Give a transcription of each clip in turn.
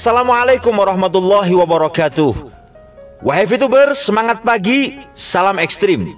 Assalamualaikum warahmatullahi wabarakatuh. Wahai VTuber, semangat pagi, salam ekstrim.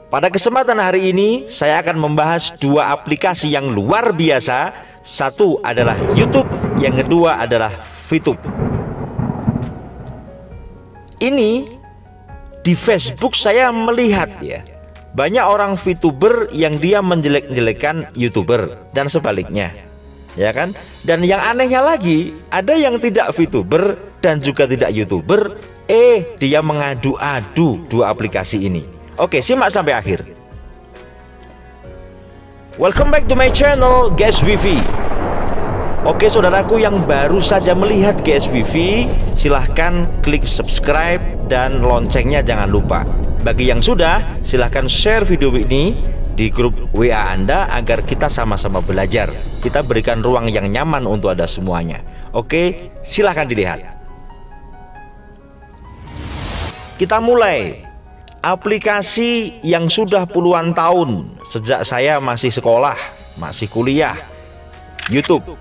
Pada kesempatan hari ini saya akan membahas dua aplikasi yang luar biasa. Satu adalah YouTube, yang kedua adalah VTube. Ini di Facebook saya melihat ya, banyak orang VTuber yang dia menjelek-jelekan YouTuber dan sebaliknya, ya kan? Dan yang anehnya lagi, ada yang tidak VTuber dan juga tidak YouTuber, dia mengadu-adu dua aplikasi ini. Oke, simak sampai akhir. Welcome back to my channel GSWV. Oke, saudaraku yang baru saja melihat GSWV, silahkan klik subscribe dan loncengnya jangan lupa. Bagi yang sudah, silahkan share video ini di grup WA Anda agar kita sama-sama belajar. Kita berikan ruang yang nyaman untuk Anda semuanya. Oke, silahkan dilihat. Kita mulai. Aplikasi yang sudah puluhan tahun sejak saya masih sekolah, masih kuliah. YouTube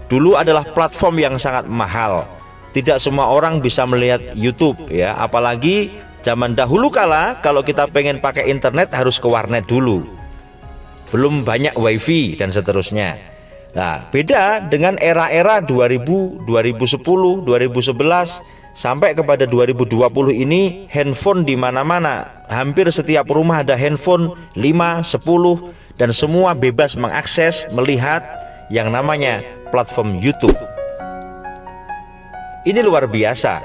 dulu adalah platform yang sangat mahal. Tidak semua orang bisa melihat YouTube ya, apalagi zaman dahulu kala kalau kita pengen pakai internet harus ke warnet dulu. Belum banyak wifi dan seterusnya. Nah, beda dengan era-era 2000, 2010, 2011 sampai kepada 2020 ini, handphone di mana-mana. Hampir setiap rumah ada handphone 5, 10 dan semua bebas mengakses, melihat yang namanya platform YouTube. Ini luar biasa.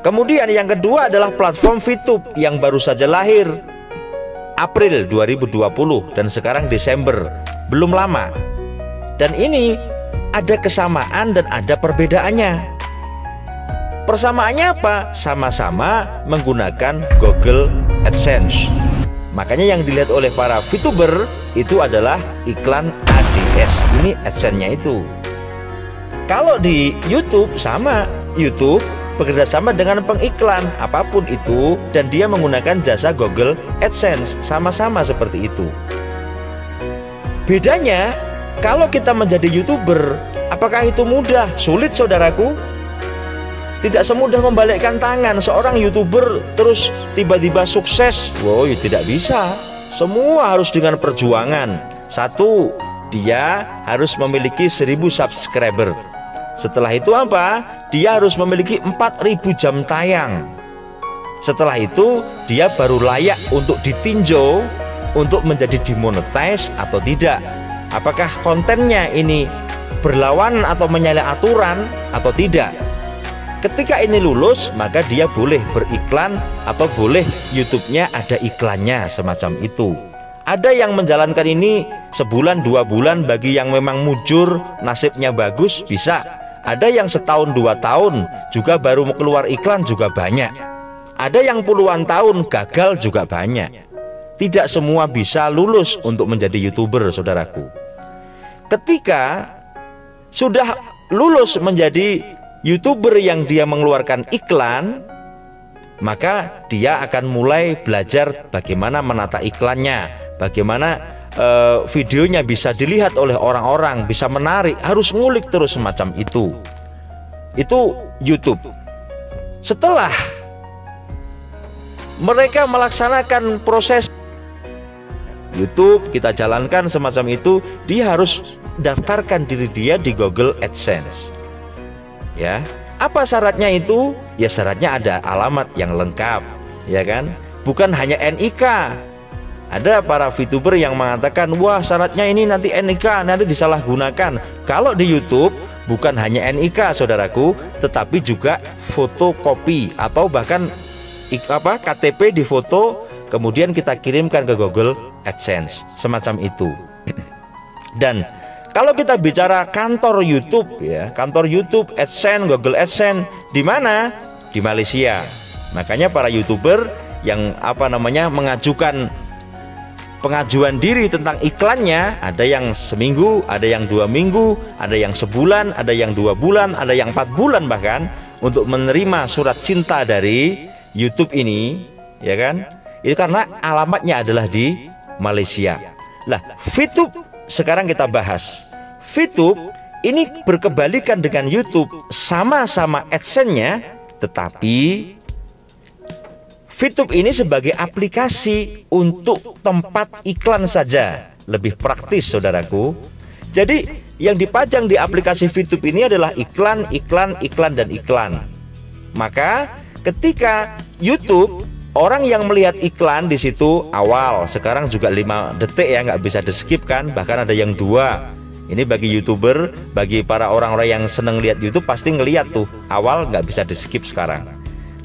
Kemudian yang kedua adalah platform VTube yang baru saja lahir April 2020 dan sekarang Desember, belum lama. Dan ini ada kesamaan dan ada perbedaannya. Persamaannya apa? Sama-sama menggunakan Google AdSense. Makanya yang dilihat oleh para VTuber itu adalah iklan ADS. Ini AdSense-nya itu. Kalau di YouTube sama, YouTube bekerja sama dengan pengiklan apapun itu dan dia menggunakan jasa Google AdSense, sama-sama seperti itu. Bedanya, kalau kita menjadi YouTuber, apakah itu mudah? Sulit, saudaraku. Tidak semudah membalikkan tangan seorang YouTuber terus tiba-tiba sukses. Wow, ya tidak bisa. Semua harus dengan perjuangan. Satu, dia harus memiliki 1000 subscriber. Setelah itu apa? Dia harus memiliki 4000 jam tayang. Setelah itu dia baru layak untuk ditinjau untuk menjadi dimonetize atau tidak. Apakah kontennya ini berlawanan atau menyalahi aturan atau tidak. Ketika ini lulus, maka dia boleh beriklan atau boleh YouTube-nya ada iklannya, semacam itu. Ada yang menjalankan ini sebulan 2 bulan, bagi yang memang mujur nasibnya bagus bisa. Ada yang setahun 2 tahun juga baru mau keluar iklan juga banyak. Ada yang puluhan tahun gagal juga banyak. Tidak semua bisa lulus untuk menjadi YouTuber, saudaraku. Ketika sudah lulus menjadi YouTuber yang dia mengeluarkan iklan, maka dia akan mulai belajar bagaimana menata iklannya, bagaimana videonya bisa dilihat oleh orang-orang, bisa menarik, harus ngulik terus semacam itu. Itu YouTube. Setelah mereka melaksanakan proses YouTube, kita jalankan semacam itu, dia harus daftarkan diri dia di Google AdSense. Ya, apa syaratnya itu? Ya syaratnya ada alamat yang lengkap, ya kan? Bukan hanya NIK. Ada para VTuber yang mengatakan, wah syaratnya ini nanti NIK, nanti disalahgunakan. Kalau di YouTube bukan hanya NIK, saudaraku, tetapi juga fotokopi atau bahkan KTP difoto, kemudian kita kirimkan ke Google AdSense, semacam itu. Dan kalau kita bicara kantor YouTube ya, kantor YouTube AdSense, Google AdSense di mana? Di Malaysia. Makanya para YouTuber yang mengajukan pengajuan diri tentang iklannya, ada yang seminggu, ada yang 2 minggu, ada yang sebulan, ada yang 2 bulan, ada yang 4 bulan bahkan untuk menerima surat cinta dari YouTube ini, ya kan? Itu karena alamatnya adalah di Malaysia. Lah, VTube sekarang kita bahas. VTube ini berkebalikan dengan YouTube, sama-sama AdSense-nya, tetapi VTube ini sebagai aplikasi untuk tempat iklan saja, lebih praktis saudaraku. Jadi yang dipajang di aplikasi VTube ini adalah iklan, iklan, iklan, dan iklan. Maka ketika YouTube, orang yang melihat iklan di situ awal, sekarang juga 5 detik ya, nggak bisa di skip kan, bahkan ada yang 2. Ini bagi YouTuber, bagi para orang-orang yang seneng lihat YouTube pasti ngelihat tuh awal, nggak bisa di skip sekarang.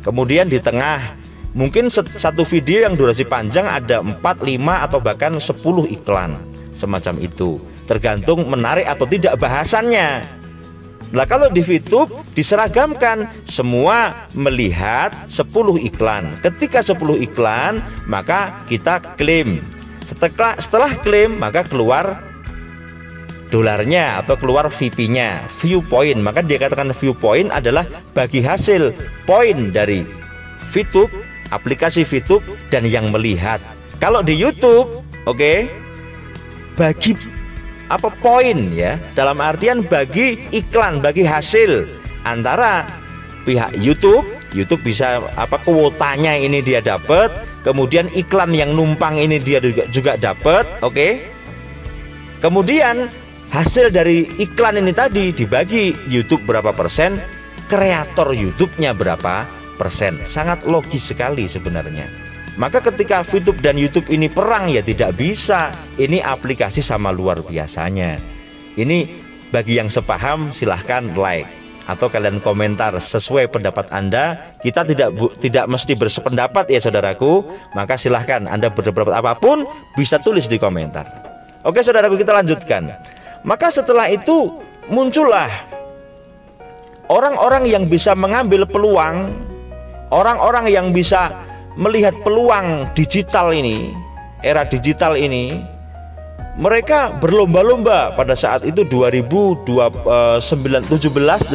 Kemudian di tengah, mungkin satu video yang durasi panjang ada 4, 5 atau bahkan 10 iklan semacam itu, tergantung menarik atau tidak bahasannya. Nah kalau di VTube diseragamkan, semua melihat 10 iklan. Ketika 10 iklan, maka kita klaim. Setelah klaim, maka keluar dolarnya atau keluar VP-nya, view point. Maka dia katakan view point adalah bagi hasil poin dari VTube, aplikasi VTube, dan yang melihat. Kalau di YouTube, oke, bagi apa poin ya, dalam artian bagi iklan, bagi hasil antara pihak YouTube bisa apa kuotanya ini dia dapat, kemudian iklan yang numpang ini dia juga dapat, oke. Kemudian hasil dari iklan ini tadi dibagi YouTube berapa persen, kreator YouTube-nya berapa persen. Sangat logis sekali sebenarnya. Maka ketika VTube dan YouTube ini perang ya tidak bisa. Ini aplikasi sama luar biasanya. Ini bagi yang sepaham silahkan like atau kalian komentar sesuai pendapat Anda. Kita tidak mesti bersependapat ya saudaraku. Maka silahkan Anda berpendapat apapun bisa tulis di komentar. Oke saudaraku, kita lanjutkan. Maka setelah itu muncullah orang-orang yang bisa mengambil peluang, orang-orang yang bisa melihat peluang digital ini, era digital ini. Mereka berlomba-lomba pada saat itu 2017, 18, 19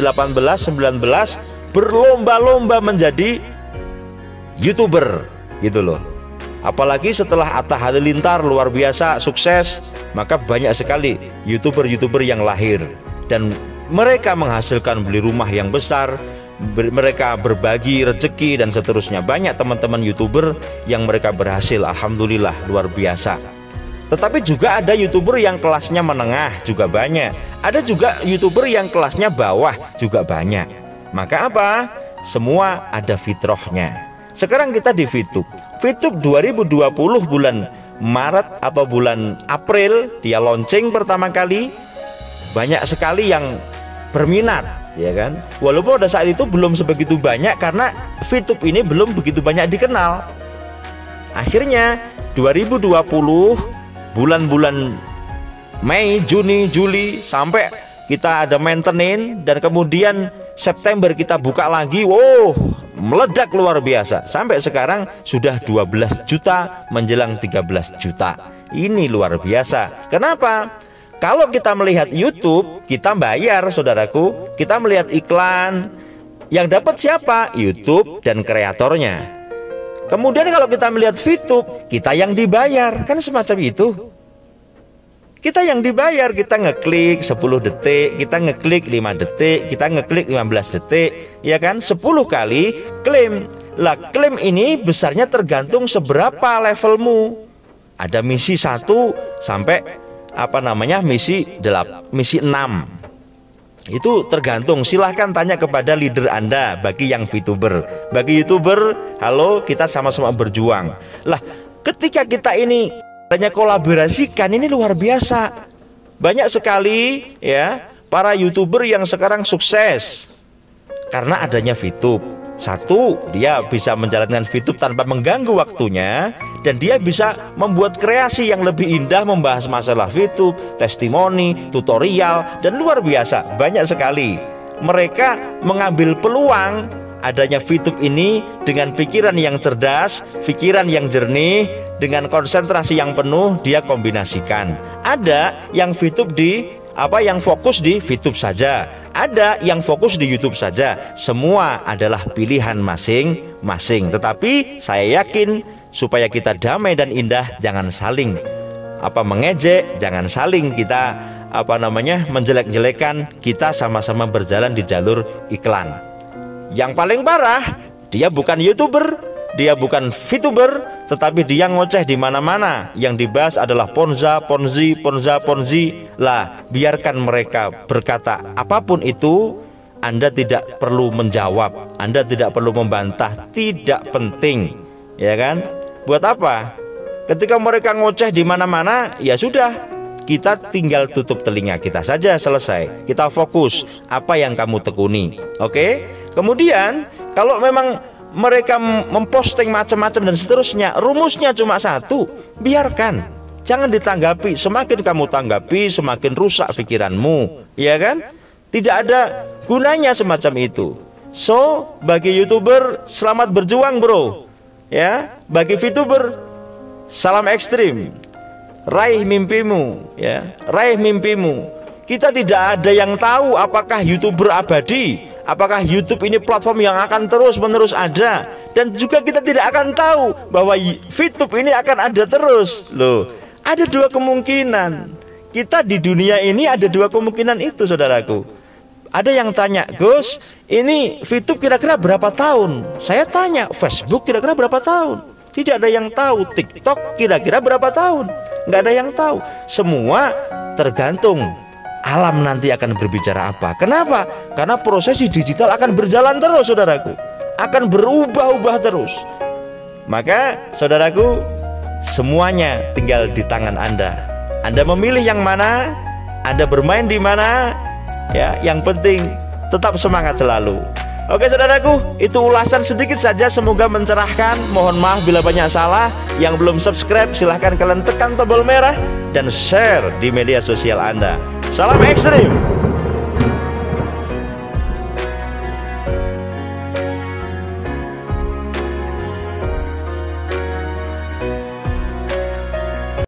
berlomba-lomba menjadi YouTuber gitu loh. Apalagi setelah Atta Halilintar luar biasa sukses, maka banyak sekali YouTuber-YouTuber yang lahir dan mereka menghasilkan beli rumah yang besar, mereka berbagi rezeki dan seterusnya. Banyak teman-teman YouTuber yang mereka berhasil, alhamdulillah luar biasa. Tetapi juga ada YouTuber yang kelasnya menengah juga banyak. Ada juga YouTuber yang kelasnya bawah juga banyak. Maka apa? Semua ada fitrahnya. Sekarang kita di VTube. VTube 2020 bulan Maret atau bulan April dia launching pertama kali. Banyak sekali yang berminat, ya kan? Walaupun pada saat itu belum sebegitu banyak karena VTube ini belum begitu banyak dikenal. Akhirnya 2020 bulan-bulan Mei, Juni, Juli sampai kita ada maintenance dan kemudian September kita buka lagi. Wow, meledak luar biasa. Sampai sekarang sudah 12 juta menjelang 13 juta. Ini luar biasa. Kenapa? Kalau kita melihat YouTube, kita bayar saudaraku. Kita melihat iklan. Yang dapat siapa? YouTube dan kreatornya. Kemudian kalau kita melihat VTube, kita yang dibayar. Kan semacam itu. Kita yang dibayar, kita ngeklik 10 detik, kita ngeklik 5 detik, kita ngeklik 15 detik, ya kan? 10 kali klaim. Lah, klaim ini besarnya tergantung seberapa levelmu. Ada misi 1 sampai misi 6. Itu tergantung. Silahkan tanya kepada leader Anda bagi yang VTuber. Bagi YouTuber, halo, kita sama-sama berjuang. Lah, ketika kita ini hanya kolaborasikan, ini luar biasa. Banyak sekali ya para YouTuber yang sekarang sukses karena adanya VTube. Satu, dia bisa menjalankan VTube tanpa mengganggu waktunya, dan dia bisa membuat kreasi yang lebih indah membahas masalah VTube, testimoni, tutorial, dan luar biasa. Banyak sekali mereka mengambil peluang adanya VTube ini dengan pikiran yang cerdas, pikiran yang jernih, dengan konsentrasi yang penuh dia kombinasikan. Ada yang VTube yang fokus di VTube saja, ada yang fokus di YouTube saja. Semua adalah pilihan masing-masing. Tetapi saya yakin supaya kita damai dan indah, jangan saling mengejek, jangan saling kita menjelek-jelekan, kita sama-sama berjalan di jalur iklan. Yang paling parah, dia bukan YouTuber, dia bukan VTuber, tetapi dia ngoceh di mana-mana. Yang dibahas adalah Ponzi. Lah, biarkan mereka berkata apapun itu, Anda tidak perlu menjawab, Anda tidak perlu membantah, tidak penting, ya kan? Buat apa? Ketika mereka ngoceh di mana-mana, ya sudah, kita tinggal tutup telinga kita saja, selesai. Kita fokus apa yang kamu tekuni. Oke? Kemudian kalau memang mereka memposting macam-macam dan seterusnya, rumusnya cuma satu, biarkan, jangan ditanggapi. Semakin kamu tanggapi, semakin rusak pikiranmu, ya kan? Tidak ada gunanya semacam itu. So, bagi YouTuber, selamat berjuang bro, ya. Bagi VTuber, salam ekstrim. Raih mimpimu, ya, raih mimpimu. Kita tidak ada yang tahu apakah YouTuber abadi, apakah YouTube ini platform yang akan terus-menerus ada, dan juga kita tidak akan tahu bahwa VTube ini akan ada terus. Loh, ada dua kemungkinan. Kita di dunia ini ada dua kemungkinan itu, saudaraku. Ada yang tanya, Gus, ini VTube kira-kira berapa tahun? Saya tanya, Facebook kira-kira berapa tahun? Tidak ada yang tahu. TikTok kira-kira berapa tahun? Nggak ada yang tahu. Semua tergantung alam nanti akan berbicara apa. Kenapa? Karena prosesi digital akan berjalan terus, saudaraku, akan berubah-ubah terus. Maka saudaraku, semuanya tinggal di tangan Anda. Anda memilih yang mana, Anda bermain di mana, ya. Yang penting tetap semangat selalu. Oke saudaraku, itu ulasan sedikit saja, semoga mencerahkan. Mohon maaf bila banyak salah. Yang belum subscribe, silahkan kalian tekan tombol merah dan share di media sosial Anda. Salam ekstrim.